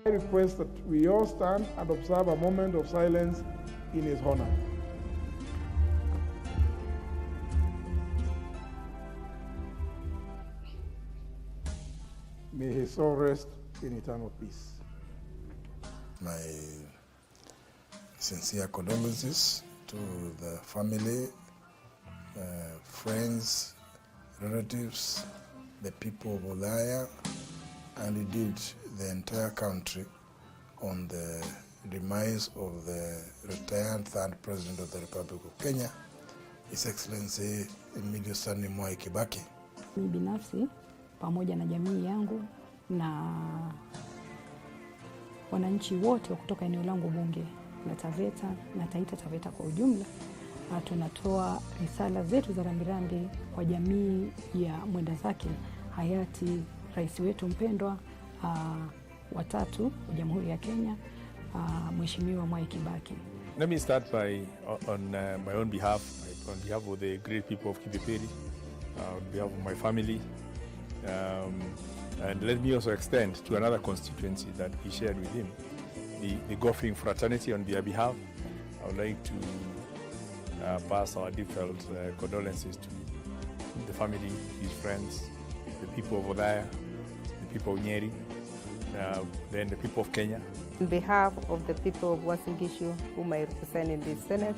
I request that we all stand and observe a moment of silence in his honor. May his soul rest in eternal peace. My sincere condolences to the family, friends, relatives, the people of Ulaya, and indeed the entire country on the demise of the retired third president of the Republic of Kenya, His Excellency Emilio Stanley Mwai Kibaki. Mimi binafsi pamoja na jamii yangu na wananchi wote kutoka eneo langu bunge la Taveta na Taita Taveta kwa ujumla, tunatoa risala zetu za rambirambi kwa jamii ya mwenda zake hayati rais wetu mpendwa watatu wa Jamhuri ya Kenya, Mheshimiwa Mwai Kibaki. Let me start by on my own behalf, on behalf of the great people of Kibaki, on behalf of my family, and let me also extend to another constituency that we shared with him, the golfing fraternity. On their behalf, I would like to pass our deepfelt condolences to the family, his friends, the people of Ulaya, the people of Nyeri, then the people of Kenya. On behalf of the people of Uasin Gishu, whom I represent in the Senate,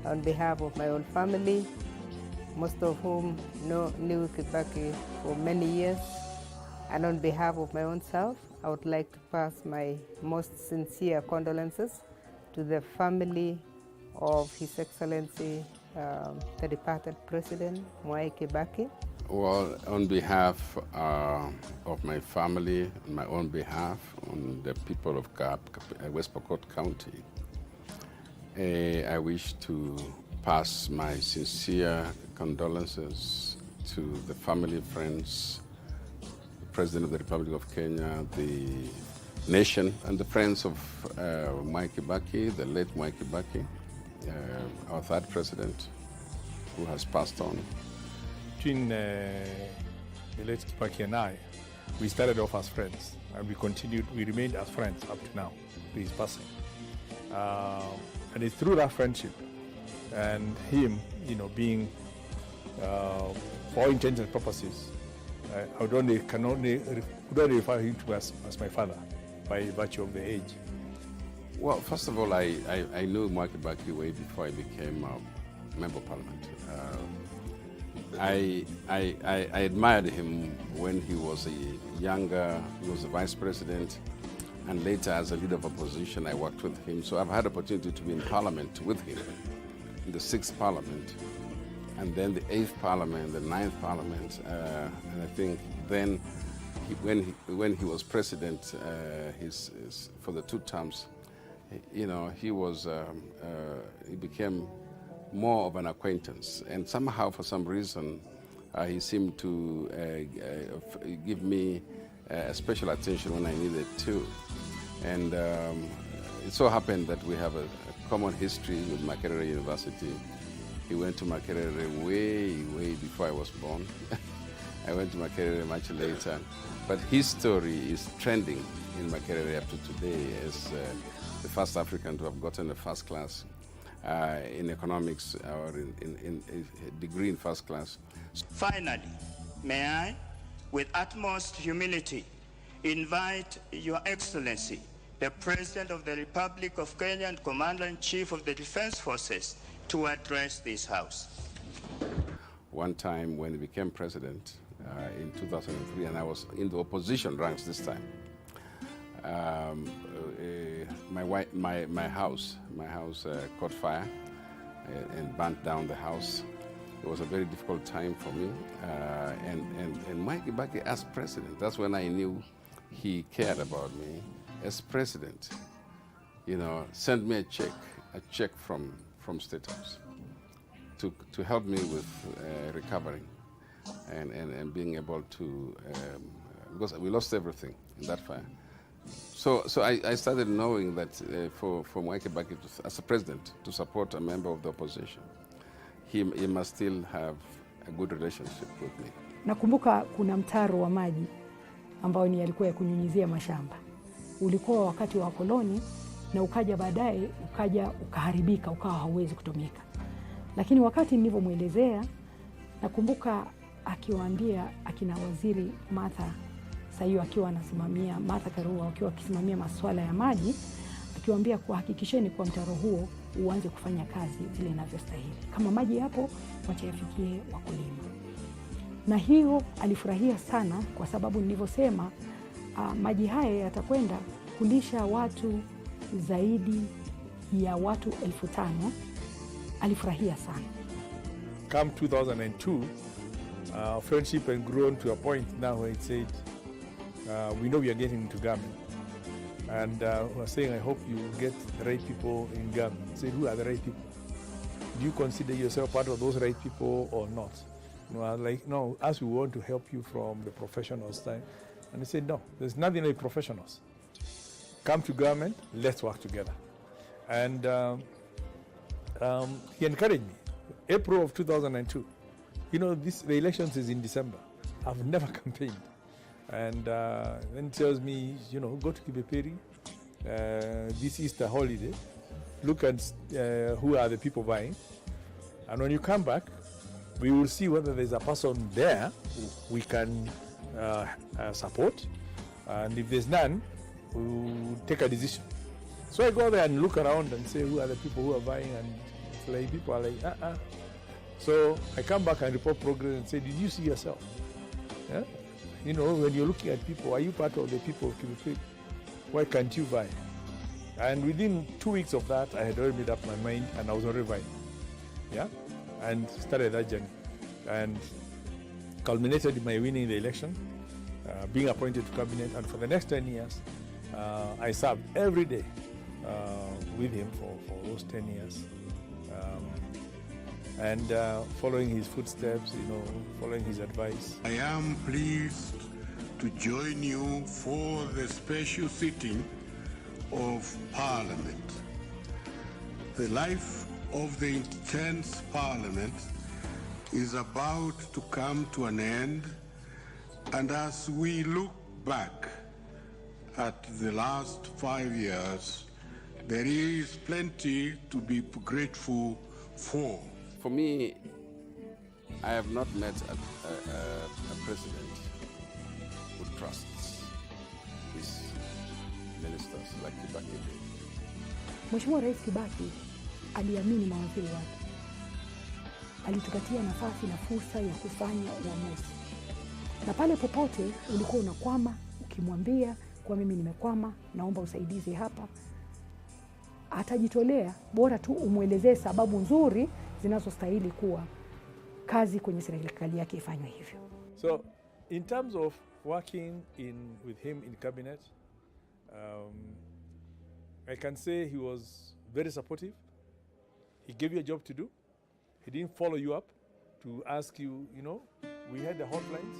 on behalf of my own family, most of whom knew Kibaki for many years, and on behalf of my own self, I would like to pass my most sincere condolences to the family of His Excellency, the departed President, Mwai Kibaki. Well, on behalf of my family, on my own behalf, on the people of West Pokot County, I wish to pass my sincere condolences to the family, friends, the President of the Republic of Kenya, the nation, and the friends of Mwai Kibaki, the late Mwai Kibaki, our third president, who has passed on. Between the late Kibaki and I, we started off as friends, and we remained as friends up to now, to his passing. And it's through that friendship and him, being, for all intents and purposes, I can only refer him to as my father by virtue of the age. Well, first of all, I knew Mwai Kibaki way before I became a member of parliament. I admired him when he was he was a vice president, and later as a leader of opposition, I worked with him. So I've had the opportunity to be in parliament with him, in the 6th parliament, and then the 8th parliament, the 9th parliament, and I think then when he was president, for the 2 terms, he became more of an acquaintance, and somehow, for some reason, he seemed to give me special attention when I needed to. And it so happened that we have a common history with Makerere University. He went to Makerere way before I was born. I went to Makerere much later. But his story is trending in Makerere up to today as the first African to have gotten a first class in economics or in a degree in first class. Finally, may I, with utmost humility, invite Your Excellency, the President of the Republic of Kenya and Commander-in-Chief of the Defense Forces, to address this House. One time when he became president in 2003, and I was in the opposition ranks this time, my house caught fire and burnt down the house. It was a very difficult time for me. And Mwai Kibaki as president, that's when I knew he cared about me. As president, sent me a check from State House to help me with recovering and being able to, because we lost everything in that fire. So I started knowing that for Mwai Kibaki as a president to support a member of the opposition, he must still have a good relationship with me. Nakumbuka kuna mtaro wa maji ambao ni alikuwa ya kunyunyizia mashamba. ulikuwa wakati wa koloni na ukaja baadaye ukaharibika, ukawa hauwezi kutumika. Lakini wakati nilivyomwelezea, nakumbuka akiwaambia akina waziri Martha, sasa hiyo akiwa anasimamia, Martha Karua akiwa akisimamia masuala ya maji, akiwaambia kuhakikisheni kwa mtaro huo uanze kufanya kazi vile inavyostahili. Kama maji yapo, wacha yafikie wakulima. Na hiyo alifurahia sana, kwa sababu nilivyosema, maji haya yatakwenda kulisha watu zaidi ya watu 5,000. Alifurahia sana. Come 2002, friendship had grown to a point now where it said, we know we are getting into government. And we're saying, I hope you get the right people in government. I said, who are the right people? Do you consider yourself part of those right people or not? You know, I was like, no, as we want to help you from the professionals side. And he said, no, there's nothing like professionals. Come to government, let's work together. And he encouraged me. April of 2002. You know, the elections is in December. I've never campaigned. And then he tells me, you know, go to Kibaki this Easter holiday, look at who are the people buying. And when you come back, we will see whether there's a person there we can support. And if there's none, we will take a decision. So I go there and look around and say, who are the people who are buying? And it's like, people are like, So I come back and report progress and say, did you see yourself? Yeah? You know, when you're looking at people, are you part of the people of Kibaki? Why can't you buy? And within 2 weeks of that, I had already made up my mind and I was already buying. Yeah? And started that journey. And culminated in my winning the election, being appointed to cabinet. And for the next 10 years, I served every day with him for those 10 years. And following his footsteps, you know, following his advice. I am pleased to join you for the special sitting of Parliament. The life of the intense Parliament is about to come to an end, and as we look back at the last 5 years, there is plenty to be grateful for. For me, I have not met a president who trusts his ministers like Kibaki did. Mheshimiwa Rais Kibaki aliamini mawaziri wake. Alitupatia nafasi na fursa ya kufanya uamuzi. Na pale popote ulikuwa unakwama, ukimwambia kwa mimi nimekwama, naomba usaidizi hapa, atajitolea, bora tu umuelezee sababu nzuri zinazostahili kuwa kazi kwenye serikali yake ifanywe hivyo. So, in terms of working with him in cabinet, I can say he was very supportive. He gave you a job to do. He didn't follow you up to ask you, you know, we had the hotlines.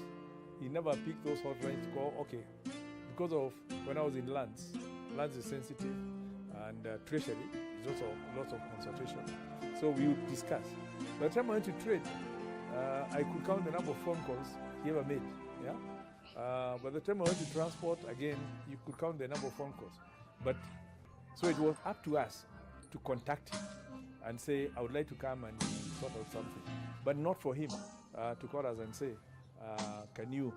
He never picked those hotlines to call, okay, because of when I was in lands is sensitive, and treasury is also lots of consultation. So we would discuss. By the time I went to trade, I could count the number of phone calls he ever made. Yeah. By the time I went to transport, again, you could count the number of phone calls. But so it was up to us to contact him and say, I would like to come and sort out something. But not for him to call us and say, can you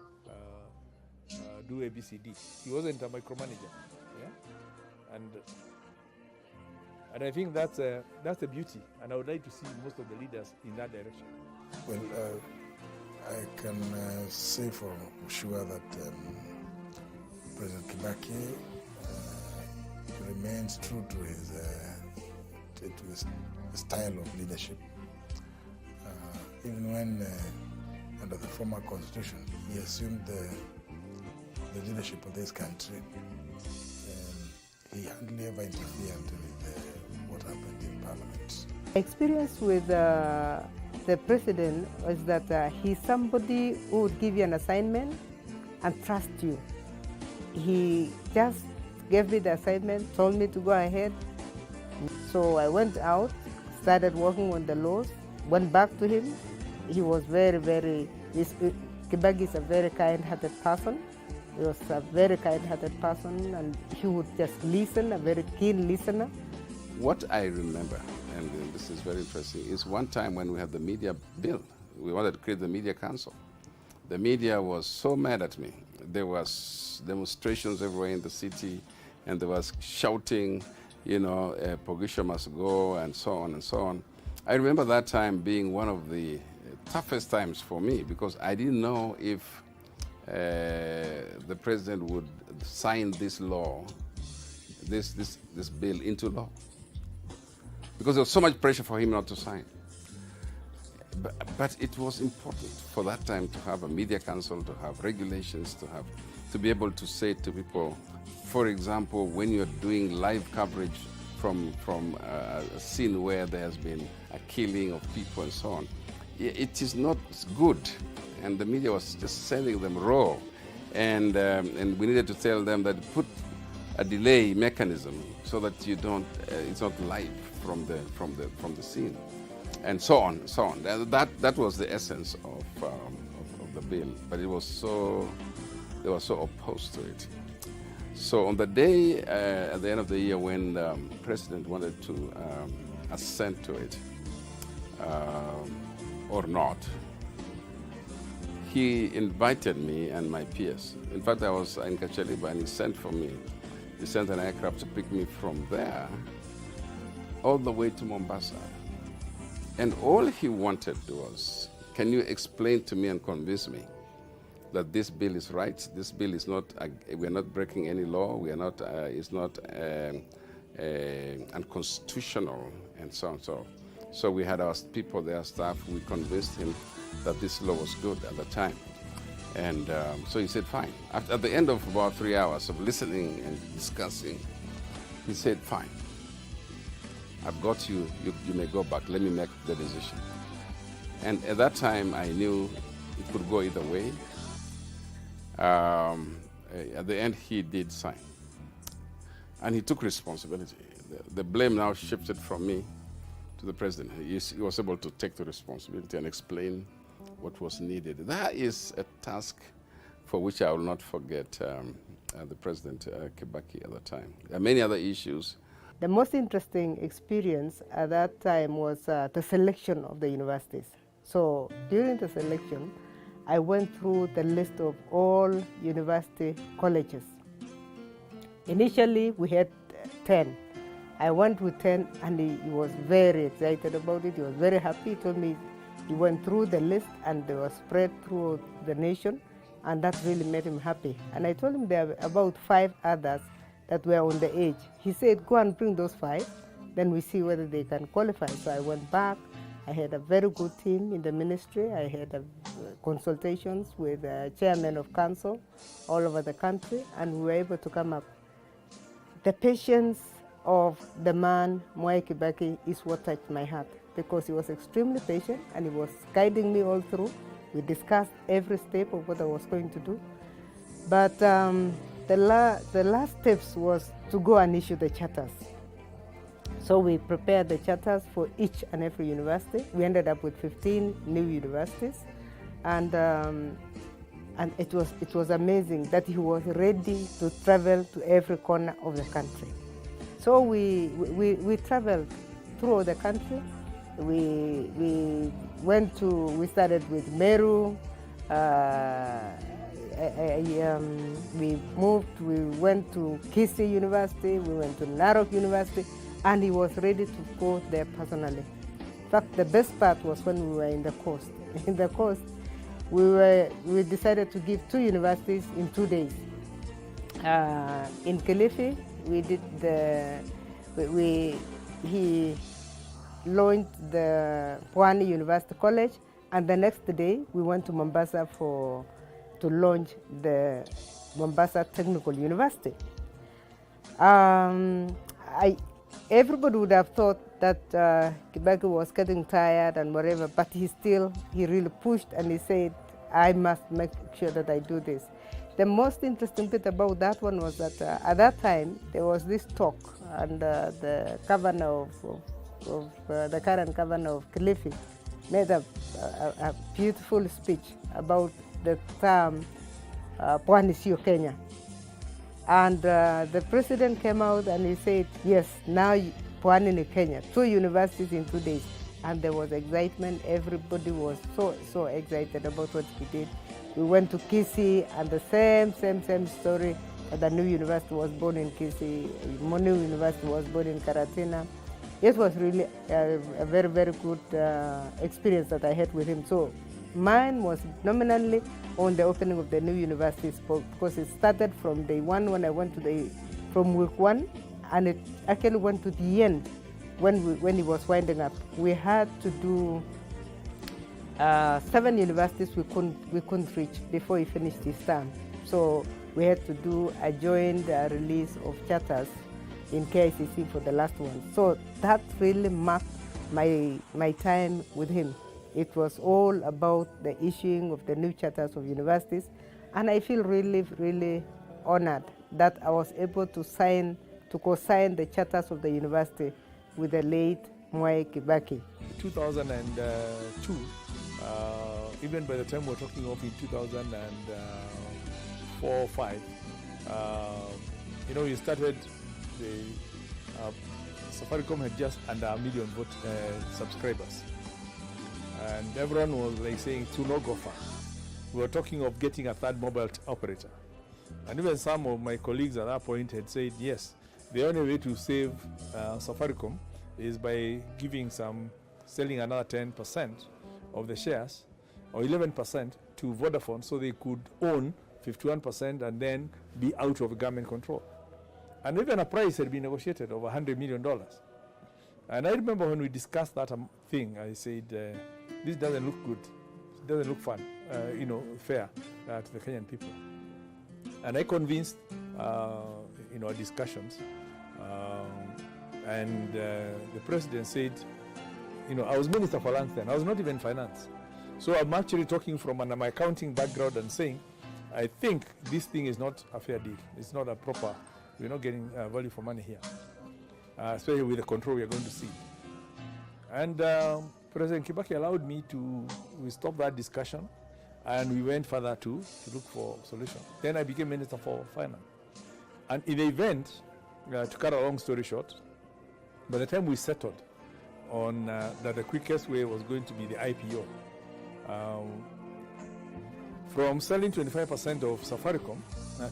do ABCD? He wasn't a micromanager. Yeah. And I think that's the beauty, and I would like to see most of the leaders in that direction. Well, I can say for sure that President Kibaki remains true to his style of leadership. Even when under the former constitution, he assumed the leadership of this country, he hardly ever interfered with what happened in Parliament. My experience with the president was that he's somebody who would give you an assignment and trust you. He just gave me the assignment, told me to go ahead. So I went out, started working on the laws, went back to him. He was very, Kibaki is a very kind-hearted person. He was a very kind-hearted person, and he would just listen, a very keen listener. What I remember, and this is very interesting, is one time when we had the media bill. We wanted to create the media council. The media was so mad at me. There was demonstrations everywhere in the city, and there was shouting, you know, Pogisha must go, and so on and so on. I remember that time being one of the toughest times for me, because I didn't know if the president would sign this law, this bill into law, because there was so much pressure for him not to sign. But it was important for that time to have a media council, to have regulations, to be able to say to people, for example, when you're doing live coverage from a scene where there has been a killing of people and so on, it is not good. And the media was just sending them raw, and we needed to tell them that put a delay mechanism so that you don't, it's not live from the scene, and so on, so on. That was the essence of the bill, but it was so, they were so opposed to it. So on the day at the end of the year when the president wanted to assent to it or not, he invited me and my peers. In fact, I was in Kacheliba, and he sent for me. He sent an aircraft to pick me from there all the way to Mombasa. And all he wanted was, can you explain to me and convince me that this bill is right? This bill is not, we're not breaking any law, we are not, it's not unconstitutional, and so on. So we had our people there, staff, we convinced him that this law was good at the time. And so he said, fine. At the end of about 3 hours of listening and discussing, he said, fine. I've got you, you may go back, let me make the decision. And at that time, I knew it could go either way. At the end, he did sign. And he took responsibility. The blame now shifted from me to the president. He was able to take the responsibility and explain what was needed. That is a task for which I will not forget the President Kibaki at the time. There are many other issues. The most interesting experience at that time was the selection of the universities. So during the selection, I went through the list of all university colleges. Initially, we had 10. I went with 10, and he was very excited about it. He was very happy. He told me he went through the list, and they were spread through the nation, and that really made him happy. And I told him there were about 5 others that were on the edge. He said, go and bring those 5, then we see whether they can qualify. So I went back. I had a very good team in the ministry. I had consultations with the chairman of council all over the country, and we were able to come up. The patience of the man, Mwai Kibaki, is what touched my heart, because he was extremely patient and he was guiding me all through. We discussed every step of what I was going to do. But the last steps was to go and issue the charters. So we prepared the charters for each and every university. We ended up with 15 new universities. And it was amazing that he was ready to travel to every corner of the country. So we traveled through the country. We started with Meru. We moved, we went to Kisii University, we went to Narok University, and he was ready to go there personally. In fact, the best part was when we were in the coast. In the coast, we decided to give 2 universities in 2 days. In Kilifi, he launched the Pwani University College, and the next day we went to Mombasa to launch the Mombasa Technical University. Everybody would have thought that Kibaki was getting tired and whatever, but he really pushed, and he said, I must make sure that I do this. The most interesting bit about that one was that at that time there was this talk, and the governor the current governor of Kilifi made a beautiful speech about the term Pwani sio Kenya. And the president came out and he said, yes, now Pwani ni Kenya, 2 universities in 2 days. And there was excitement. Everybody was so excited about what he did. We went to Kisii, and the same story. The new university was born in Kisii. New university was born in Karatina. It was really a very, very good experience that I had with him. So mine was nominally on the opening of the new universities, because it started from day one when I went to from week 1, and it actually went to the end when he was winding up. We had to do 7 universities we couldn't reach before he finished his term. So we had to do a joint release of charters in KICC for the last one. So that really marked my time with him. It was all about the issuing of the new charters of universities, and I feel really, really honored that I was able to co-sign the charters of the university with the late Mwai Kibaki. 2002, even by the time we're talking of in 2004 or 5, you started Safaricom had just under 1 million subscribers. And everyone was like saying, to no go far. We were talking of getting a 3rd mobile operator. And even some of my colleagues at that point had said, yes, the only way to save Safaricom is by selling another 10% of the shares, or 11% to Vodafone, so they could own 51% and then be out of government control. And even a price had been negotiated of $100 million. And I remember when we discussed that thing, I said, this doesn't look good. It doesn't look fun, fair to the Kenyan people. And I convinced, our discussions. And the president said, I was Minister for Lands then. I was not even finance. So I'm actually talking from my accounting background and saying, I think this thing is not a fair deal. It's not a proper, we're not getting value for money here. Especially with the control we are going to see. And President Kibaki allowed me we stopped that discussion, and we went further to look for solution. Then I became Minister for Finance. And in the event, to cut a long story short, by the time we settled on that the quickest way was going to be the IPO, from selling 25% of Safaricom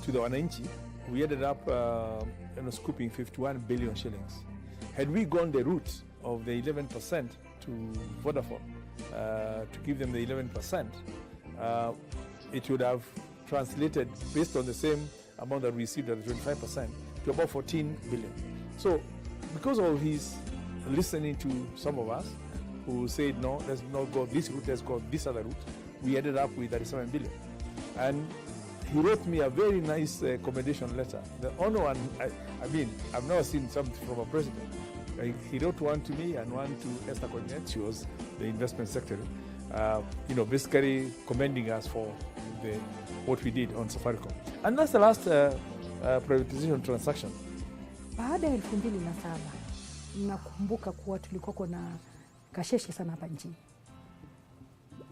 to the Wananchi, we ended up scooping 51 billion shillings. Had we gone the route of the 11% to Vodafone, to give them the 11%, it would have translated, based on the same amount that we received at the 25%, to about 14 billion. So because of his listening to some of us who said, no, let's not go this route, let's go this other route, we ended up with 37 billion. And he wrote me a very nice commendation letter. The only one, I've never seen something from a president. He wrote one to me and one to Esther Koinet. She was the investment secretary. Basically commending us for what we did on Safaricom. And that's the last privatization transaction. Baada ya 2007, nakumbuka kuwa tulikuwa na kasheshe sana hapa nchini.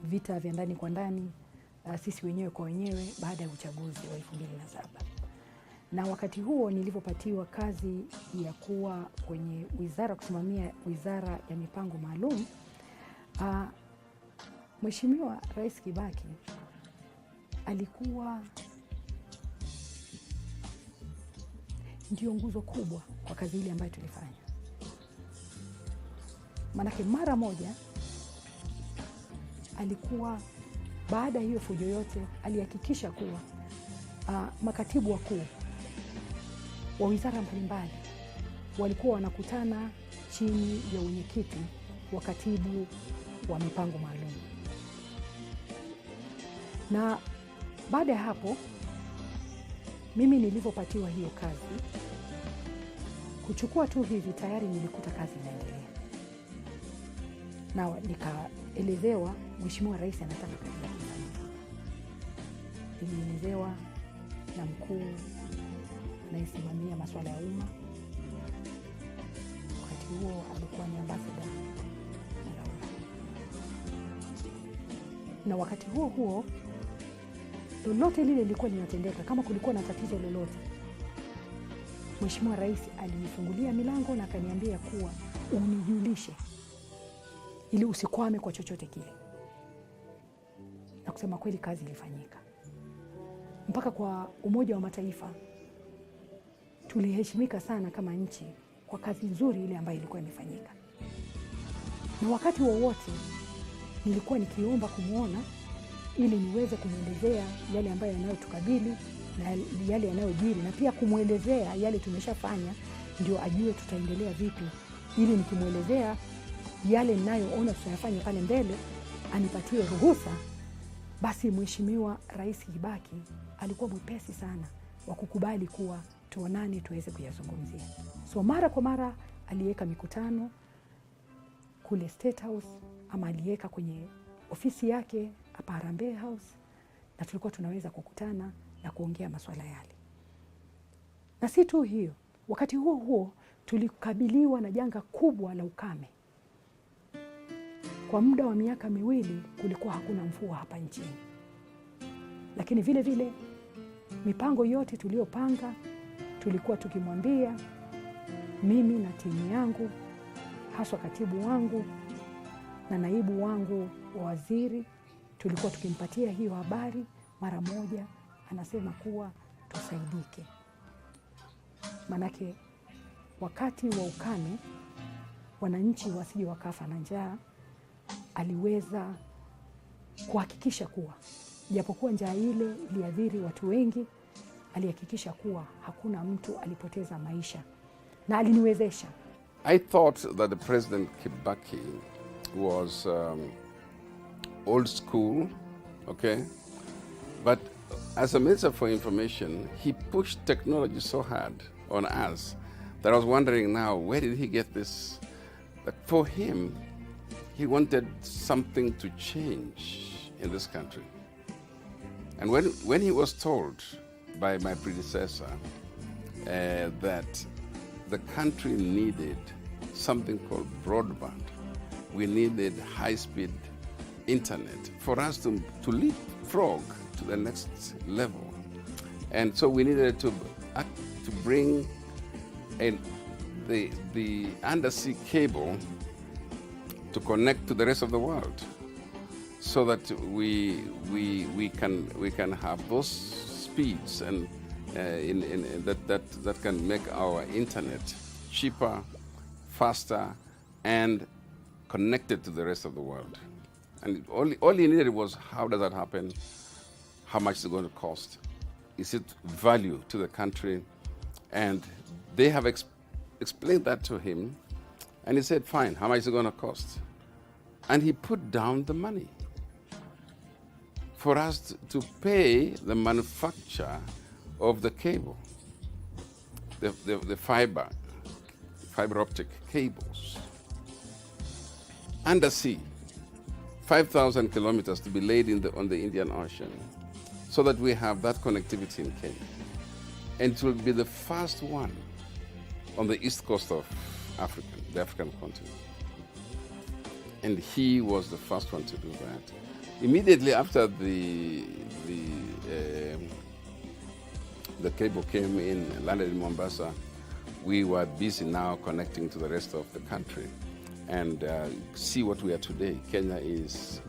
Vita vya ndani kwa ndani, sisi wenyewe kwa wenyewe baada ya uchaguzi wa 2007. Na wakati huo nilipopatiwa kazi ya kuwa kwenye wizara, kusimamia wizara ya mipango maalum, Mheshimiwa Rais Kibaki alikuwa ndio nguzo kubwa kwa kazi ile ambayo tulifanya. Manake mara moja alikuwa, baada hiyo fujo yote, alihakikisha kuwa makatibu wakuu wa wizara mbalimbali walikuwa wanakutana chini ya wenyekiti wa katibu wa mipango maalum. Na baada ya hapo, mimi nilipopatiwa hiyo kazi, kuchukua tu hivi tayari nilikuta kazi inaendelea. Na nikaelezewa Mheshimiwa Rais anataka kazi ya kufanya. Nilielezewa na mkuu anayesimamia masuala ya umma. Wakati huo alikuwa ni ambassador na wakati huo lolote lile lilikuwa linatendeka, kama kulikuwa na tatizo lolote, Mheshimiwa Rais alinifungulia milango na akaniambia kuwa unijulishe ili usikwame kwa chochote kile. Na kusema kweli kazi ilifanyika. Mpaka kwa Umoja wa Mataifa tuliheshimika sana kama nchi kwa kazi nzuri ile ambayo ilikuwa imefanyika. Na wakati wowote nilikuwa nikiomba kumuona ili niweze kumwelezea yale ambayo yanayotukabili na yale yanayojiri, na pia kumwelezea yale tumeshafanya ndio ajue tutaendelea vipi, ili nikimwelezea yale ninayoona tutayafanya pale mbele anipatie ruhusa. Basi Mheshimiwa Rais Kibaki alikuwa mwepesi sana wa kukubali kuwa tuonane tuweze kuyazungumzia. So mara kwa mara aliweka mikutano kule State House, ama aliweka kwenye ofisi yake hapa Harambee House, na tulikuwa tunaweza kukutana na kuongea masuala yale. Na si tu hiyo, wakati huo huo tulikabiliwa na janga kubwa la ukame. Kwa muda wa miaka 2 kulikuwa hakuna mvua hapa nchini. Lakini vile vile mipango yote tuliyopanga tulikuwa tukimwambia, mimi na timu yangu, haswa katibu wangu na naibu wangu wa waziri, tulikuwa tukimpatia hiyo habari mara moja, anasema kuwa tusaidike. Manake wakati wa ukame wananchi wasije wakafa na njaa, aliweza kuhakikisha kuwa japokuwa njaa ile iliadhiri watu wengi, alihakikisha kuwa hakuna mtu alipoteza maisha, na aliniwezesha. I thought that the President Kibaki was old school, okay? But as a Minister for Information, he pushed technology so hard on us that I was wondering now, where did he get this? That for him, he wanted something to change in this country. And when he was told by my predecessor that the country needed something called broadband, we needed high-speed internet for us to leapfrog to the next level. And so we needed to bring the undersea cable to connect to the rest of the world, so that we can have those speeds and that can make our internet cheaper, faster, and connected to the rest of the world. And all he needed was, how does that happen? How much is it going to cost? Is it value to the country? And they have explained that to him, and he said, fine, how much is it going to cost? And he put down the money for us to pay the manufacture of the cable, the fiber optic cables, undersea, 5,000 kilometers to be laid on the Indian Ocean, so that we have that connectivity in Kenya. And it will be the first one on the east coast of Africa, the African continent. And he was the first one to do that. Immediately after the cable came in and landed in Mombasa, we were busy now connecting to the rest of the country. And see what we are today. Kenya is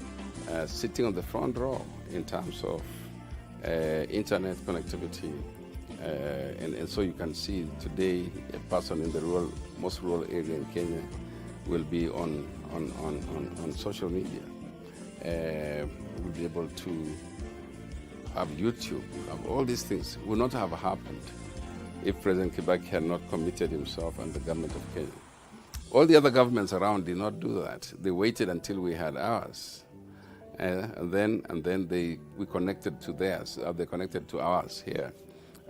sitting on the front row in terms of internet connectivity. And so you can see today a person in the most rural area in Kenya will be on social media. Will be able to have YouTube, have all these things would not have happened if President Kibaki had not committed himself and the government of Kenya. All the other governments around did not do that. They waited until we had ours, and then we connected to theirs. They connected to ours here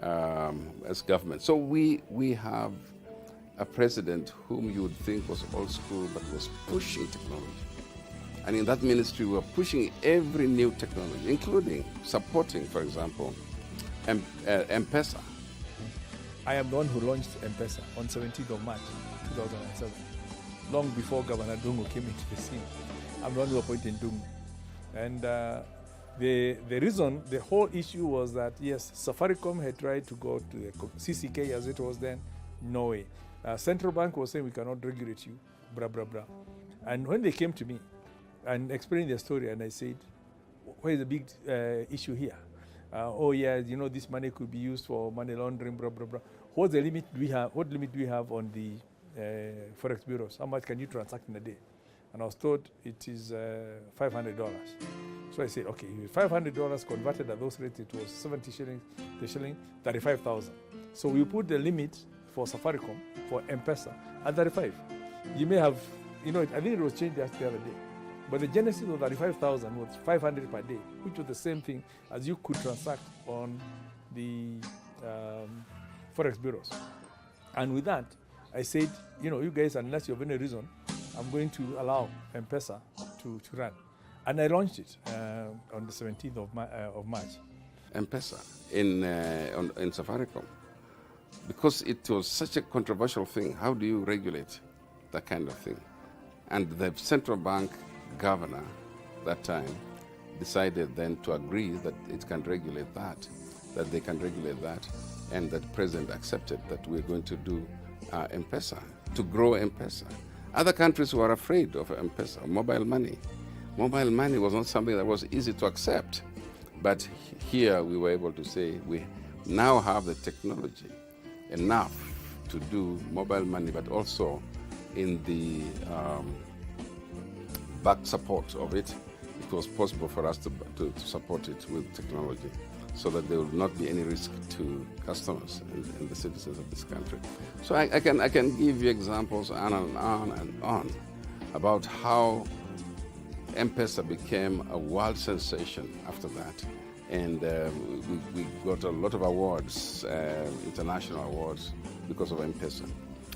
as government. So we have a president whom you would think was old school, but was pushing technology. And in that ministry, we were pushing every new technology, including supporting, for example, M-Pesa. I am the one who launched M-Pesa on 17th of March 2007, long before Governor Dungu came into the scene. I'm the one who appointed Dungu. And The reason, the whole issue was that, yes, Safaricom had tried to go to the CCK as it was then, no way. Central Bank was saying we cannot regulate you, blah, blah, blah. And when they came to me and explained their story, and I said, where is the big issue here? Oh yeah, you know, this money could be used for money laundering, blah, blah, blah. What limit do we have on the forex bureaus? How much can you transact in a day? And I was told it is $500. So I said, okay, $500 converted at those rates, it was 70 shillings, the shilling, 35,000. So we put the limit for Safaricom, for M-Pesa, at 35. You may have, you know, I think it was changed just the other day. But the genesis of 35,000 was 500 per day, which was the same thing as you could transact on the forex bureaus. And with that, I said, you know, you guys, unless you have any reason, I'm going to allow M-Pesa to run. And I launched it on the 17th of March. M-Pesa in Safaricom, because it was such a controversial thing. How do you regulate that kind of thing? And the central bank governor that time decided then to agree that it can regulate that they can regulate that, and that president accepted that we're going to do M-Pesa, to grow M-Pesa. Other countries were afraid of M-Pesa, mobile money. Mobile money was not something that was easy to accept. But here we were able to say we now have the technology enough to do mobile money, but also in the back support of it, it was possible for us to support it with technology, so that there will not be any risk to customers and the citizens of this country. So I can give you examples on and on and on about how M-Pesa became a world sensation after that. And we got a lot of awards, international awards, because of M-Pesa.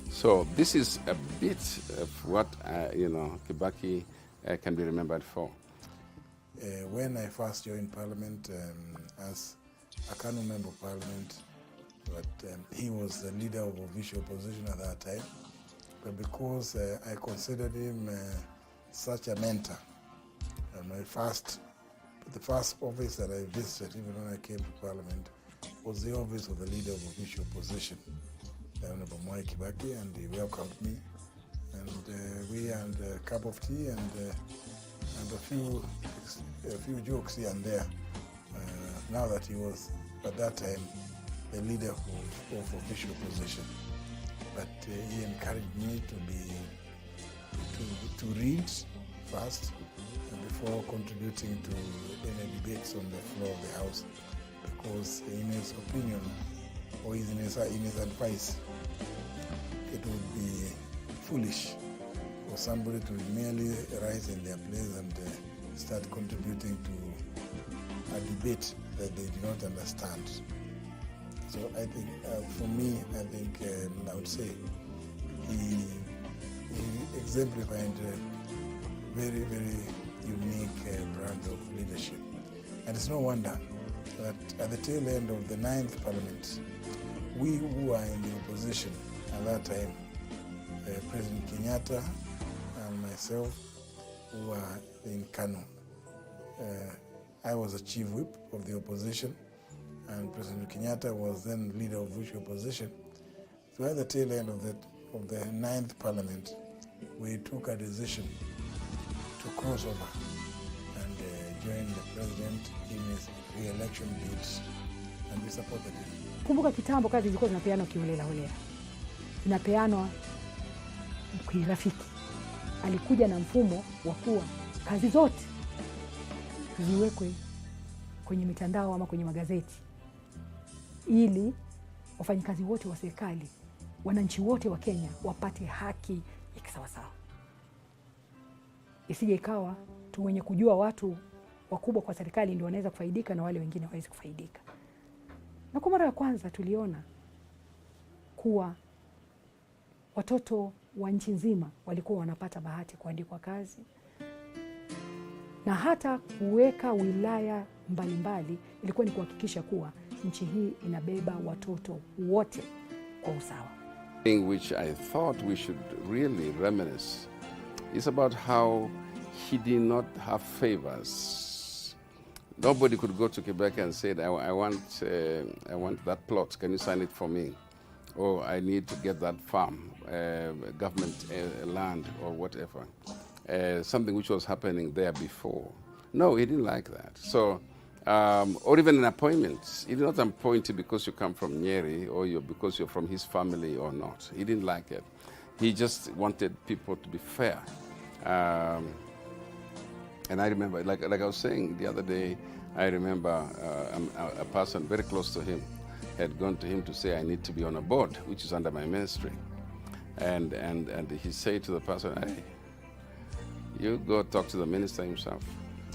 So this is a bit of what, Kibaki can be remembered for. When I first joined Parliament as a Kanu member of Parliament, but he was the leader of official opposition at that time. But because I considered him such a mentor, the first office that I visited, even when I came to Parliament, was the office of the leader of official opposition, the Honorable Kibaki, and he welcomed me. And we had a cup of tea and a few jokes here and there. Now that he was, at that time, the leader of official opposition. But he encouraged me to read first before contributing to any debates on the floor of the House, because in his opinion, or in his advice, it would be foolish for somebody to merely rise in their place and start contributing to a debate that they do not understand. So I think, for me, I would say he exemplified a very, very unique brand of leadership. And it's no wonder that at the tail end of the 9th Parliament, we who were in the opposition at that time, President Kenyatta and myself, who were in Kanu. I was a chief whip of the opposition, and President Kenyatta was then leader of official opposition. So at the tail end of the 9th Parliament, we took a decision to cross over and join the president in his re-election bids, and we supported him. Kumbuka kitambo kazi zilikuwa zinapeanwa kiholela holela. Zinapeanwa kirafiki. Alikuja na mfumo wa kuwa kazi zote ziwekwe kwenye mitandao ama kwenye magazeti, ili wafanyikazi wote wa serikali, wananchi wote wa Kenya wapate haki ya kisawasawa. Isije ikawa tu wenye kujua watu wakubwa kwa serikali ndio wanaweza kufaidika na wale wengine hawawezi kufaidika. Na kwa mara ya kwanza tuliona kuwa watoto wa nchi nzima walikuwa wanapata bahati kuandikwa kazi, na hata kuweka wilaya mbalimbali ilikuwa ni kuhakikisha kuwa nchi hii inabeba watoto wote kwa usawa. Thing which I thought we should really reminisce is about how he did not have favors Nobody could go to Kibaki and say, I want that plot. Can you sign it for me? Or I need to get that farm, government land or whatever. Something which was happening there before. No, he didn't like that. So, or even an appointment. He did not appoint you because you come from Nyeri or because you're from his family or not. He didn't like it. He just wanted people to be fair. And I remember, like I was saying the other day, I remember a person very close to him had gone to him to say, I need to be on a board, which is under my ministry. And he said to the person, hey, you go talk to the minister himself,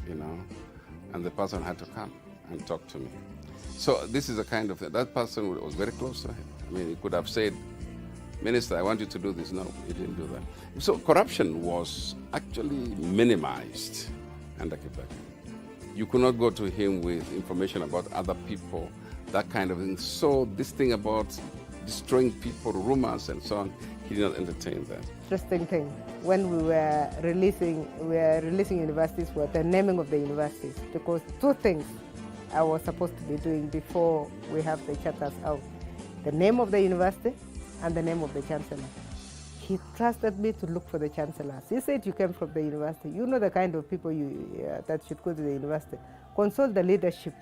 you know. And the person had to come and talk to me. So this is a kind of thing. That person was very close to him. I mean, he could have said, Minister, I want you to do this. No, he didn't do that. So corruption was actually minimized under Kibaki. You could not go to him with information about other people, that kind of thing. So this thing about destroying people, rumors and so on, he did not entertain that. Interesting thing, when we were releasing universities, was the naming of the universities, because two things I was supposed to be doing before we have the charters out: the name of the university and the name of the chancellor. He trusted me to look for the chancellors. He said, you came from the university. You know the kind of people that should go to the university. Consult the leadership,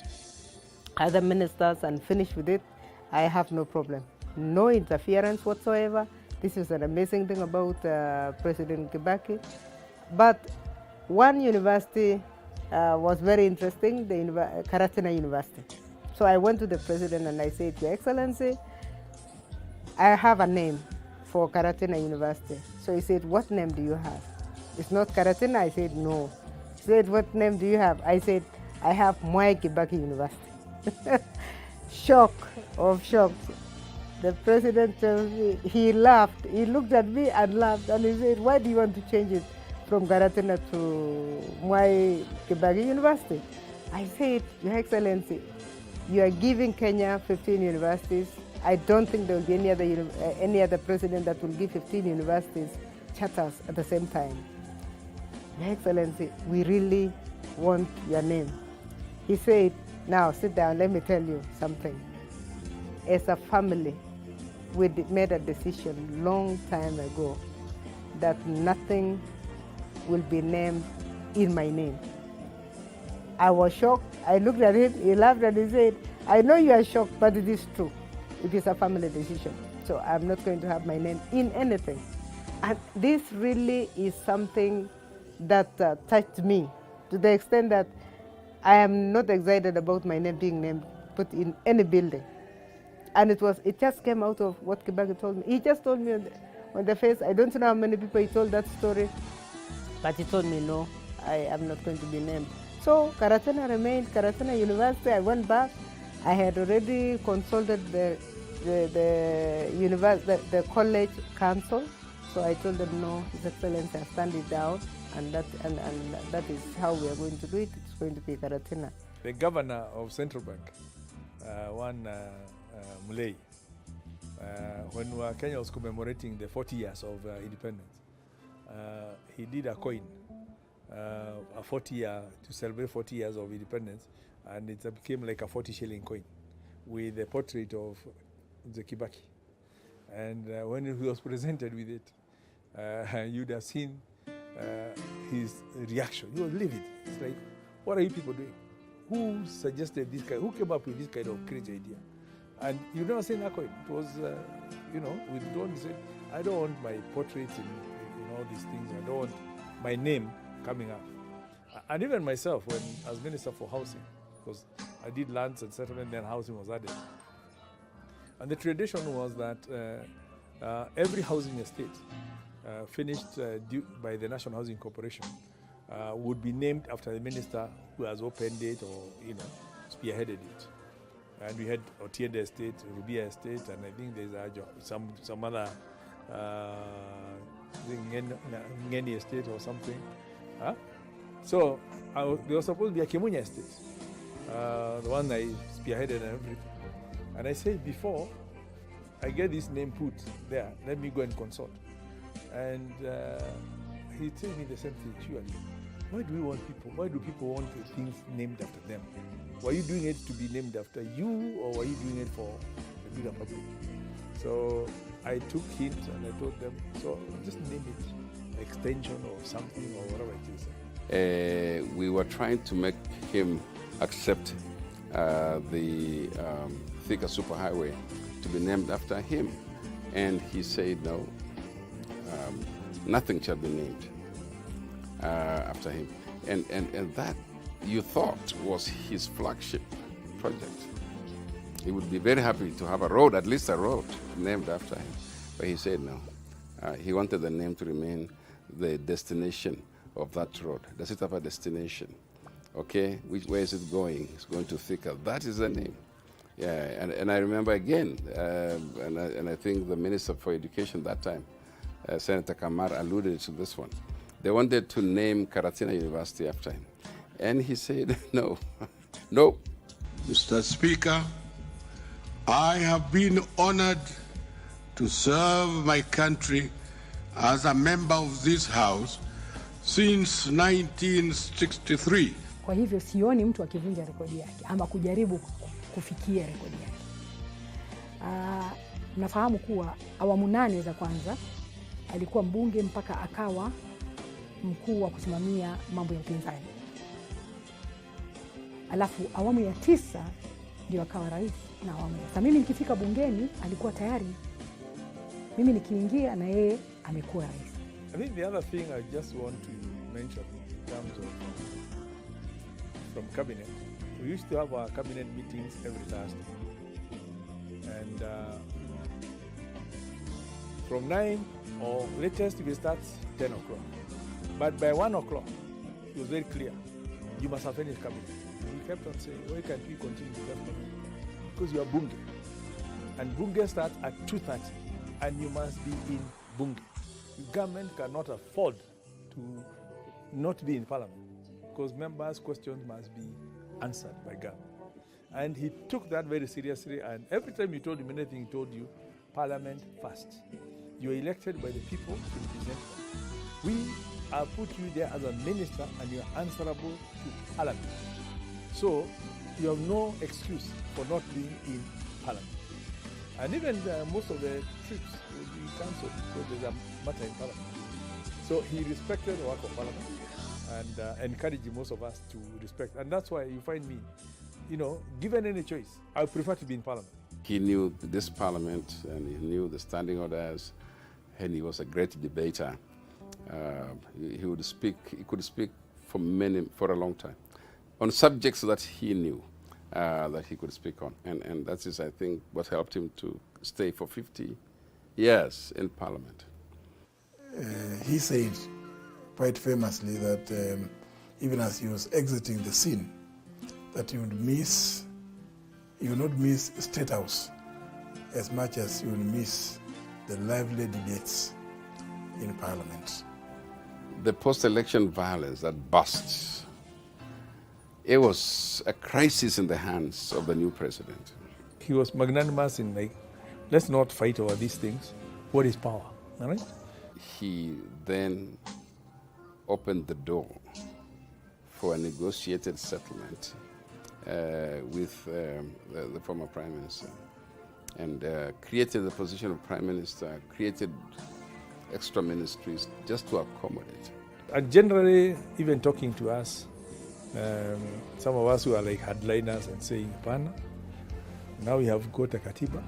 other ministers, and finish with it. I have no problem. No interference whatsoever. This is an amazing thing about President Kibaki. But one university was very interesting, the Karatina University. So I went to the president and I said, Your Excellency, I have a name for Karatina University. So he said, what name do you have? It's not Karatina? I said, no. He said, what name do you have? I said, I have Kibaki University. Shock of shocks. The president tells me, he laughed. He looked at me and laughed, and he said, why do you want to change it from Karatina to Kibaki University? I said, Your Excellency, you are giving Kenya 15 universities. I don't think there will be any other president that will give 15 universities charters at the same time. Your Excellency, we really want your name. He said, now sit down, let me tell you something. As a family, we made a decision long time ago that nothing will be named in my name. I was shocked. I looked at him, he laughed and he said, I know you are shocked, but it is true. It is a family decision. So I'm not going to have my name in anything. And this really is something that touched me to the extent that I am not excited about my name being put in any building. And it just came out of what Kibaki told me. He just told me on the face. I don't know how many people he told that story, but he told me, no, I am not going to be named. So Karatina remained Karatina University. I went back. I had already consulted the college council. So I told them, no, His Excellency, I stand it down, and that is how we are going to do it. It's going to be Karatina. The governor of Central Bank, Mulei, when Kenya was commemorating the 40 years of independence, he did a coin, a 40-year, to celebrate 40 years of independence, and it became like a 40-shilling coin with the portrait of the Kibaki. And when he was presented with it, you'd have seen his reaction. He was livid. It's like, what are you people doing? Who suggested this kind? Who came up with this kind of crazy idea? And you never seen that coin. It was, withdrawn. He said, I don't want my portraits in all these things. I don't want my name coming up. And even myself, when as Minister for Housing, because I did lands and settlement, then housing was added. And the tradition was that every housing estate finished by the National Housing Corporation would be named after the minister who has opened it or spearheaded it. And we had Otiende Estate, Rubia Estate, and I think there's some other Ngeni Estate or something. So there was supposed to be a Kimunya Estate, the one I spearheaded and everything. And I said, before I get this name put there, let me go and consult. And he told me the same thing, surely. Why do people want things named after them? Were you doing it to be named after you, or were you doing it for the bigger public? So I took hints and I told them, so just name it extension or something or whatever it is. We were trying to make him accept the Thika Superhighway to be named after him. And he said, no, nothing shall be named after him. And that, you thought, was his flagship project. He would be very happy to have a road, at least a road, named after him. But he said no. He wanted the name to remain the destination of that road. Does it have a destination? Okay, where is it going? It's going to Thika. That is the name. Yeah, and I remember again, and I think the Minister for Education that time, Senator Kamar, alluded to this one. They wanted to name Karatina University after him. And he said, no, no. Mr. Speaker, I have been honored to serve my country as a member of this House since 1963. Kwa hivyo sioni mtu akivunja rekodi yake ama kujaribu kufikia rekodi yake. Nafahamu kuwa awamu 8 za kwanza alikuwa mbunge mpaka akawa mkuu wa kusimamia mambo ya upinzani. Alafu awamu ya 9 ndio akawa rais na awamu ya. Sasa mimi nikifika bungeni alikuwa tayari. Mimi nikiingia na yeye amekuwa rais. I think the other thing I just want to mention in terms of from cabinet, we used to have our cabinet meetings every Thursday. And from 9 or latest we start 10 o'clock. But by 1 o'clock, it was very clear, you must have finished cabinet. And we kept on saying, why can't we continue with that cabinet? Because you are Bunge. And Bunge starts at 2:30, and you must be in Bunge. The government cannot afford to not be in parliament, because members' questions must be answered by government. And he took that very seriously, and every time you told him anything, he told you, parliament first. You are elected by the people to represent them. We have put you there as a minister, and you are answerable to parliament. So you have no excuse for not being in parliament. And even most of the trips will be cancelled because there's a matter in parliament. So he respected the work of parliament and encouraged most of us to respect. And that's why you find me, given any choice, I prefer to be in parliament. He knew this parliament, and he knew the standing orders, and he was a great debater. He could speak for a long time on subjects that he knew that he could speak on. And that is, I think, what helped him to stay for 50 years in parliament. He said quite famously that even as he was exiting the scene, that he would not miss State House as much as he would miss the lively debates in parliament. The post-election violence that burst, it was a crisis in the hands of the new president. He was magnanimous in let's not fight over these things. What is power? All right? He then opened the door for a negotiated settlement with the former prime minister, and created the position of prime minister, created extra ministries just to accommodate. And generally, even talking to us, some of us who are like hardliners and saying, Pana, now we have got a katiba.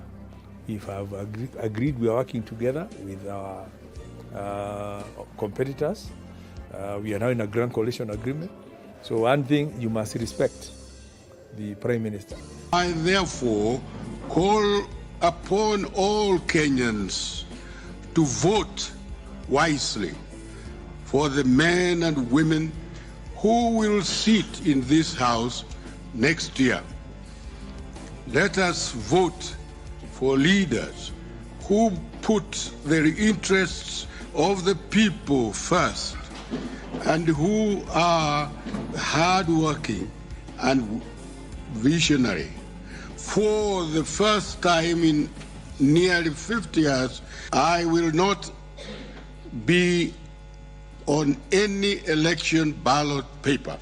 We have agreed we are working together with our competitors. We are now in a grand coalition agreement. So one thing, you must respect the Prime Minister. I therefore call upon all Kenyans to vote wisely for the men and women who will sit in this House next year. Let us vote for leaders who put the interests of the people first and who are hardworking and visionary. For the first time in nearly 50 years, I will not be on any election ballot paper.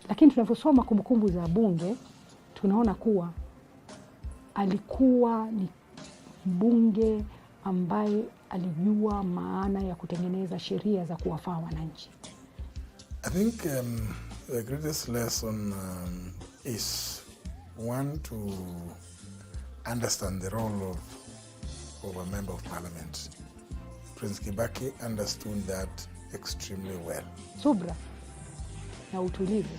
Lakini tunavyosoma kumbukumbu za bunge tunaona kuwa alikuwa ni mbunge ambaye alijua maana ya kutengeneza sheria za kuwafaa wananchi. I think the greatest lesson is one to understand the role of a member of parliament. Prince Kibaki understood that extremely well. Subra na utulivu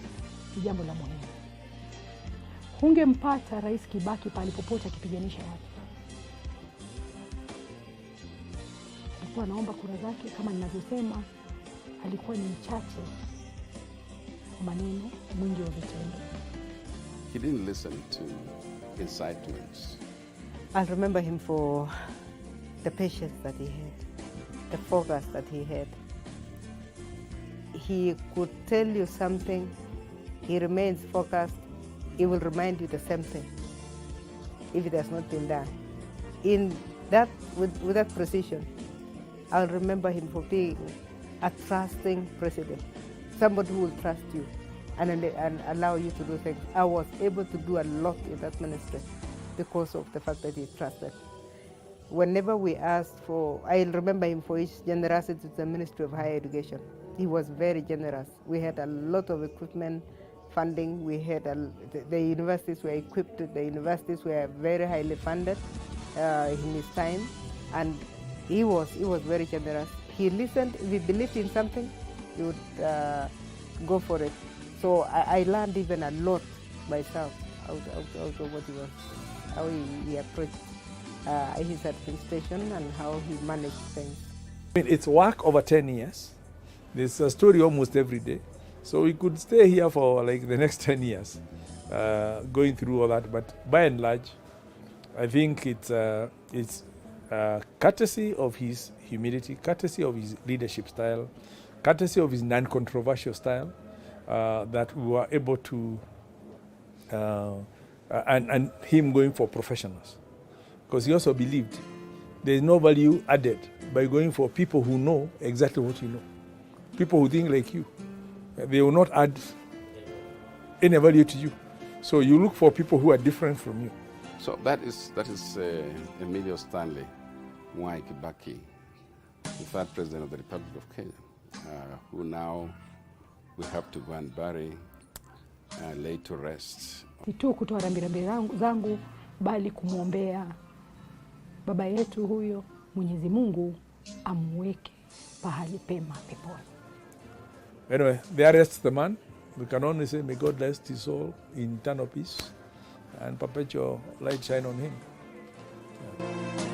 ni jambo la muhimu. Hungempata Rais Kibaki palipopote akipiganisha watu. Alikuwa anaomba kura zake, kama ninavyosema, alikuwa ni mchache wa maneno, mwingi wa vitendo. He didn't listen to incitements. I'll remember him for the patience that he had, the focus that he had. He could tell you something, he remains focused, he will remind you the same thing if it has not been done. In that, with that precision, I'll remember him for being a trusting president, somebody who will trust you and allow you to do things. I was able to do a lot in that ministry because of the fact that he trusted. Whenever we asked for, I remember him for his generosity to the Ministry of Higher Education. He was very generous. We had a lot of equipment funding. We had the universities were equipped. The universities were very highly funded in his time, and he was very generous. He listened. If he believed in something, he would go for it. So I learned even a lot myself out of what he was, how he approached his administration and how he managed things. I mean, it's work over 10 years. There's a story almost every day. So we could stay here for like the next 10 years, going through all that. But by and large, I think it's courtesy of his humility, courtesy of his leadership style, courtesy of his non-controversial style, that we were able to, and him going for professionals. Because he also believed there's no value added by going for people who know exactly what you know. People who think like you. They will not add any value to you. So you look for people who are different from you. So that is Emilio Stanley Mwai Kibaki, the third president of the Republic of Kenya, who now we have to go and bury, lay to rest. Si tu kutoa rambirambi zangu, bali kumwombea baba yetu huyo, Mwenyezi Mungu amweke pahali pema peponi. Anyway, there rests the man. We can only say, may God rest his soul in eternal peace and perpetual light shine on him. Yeah.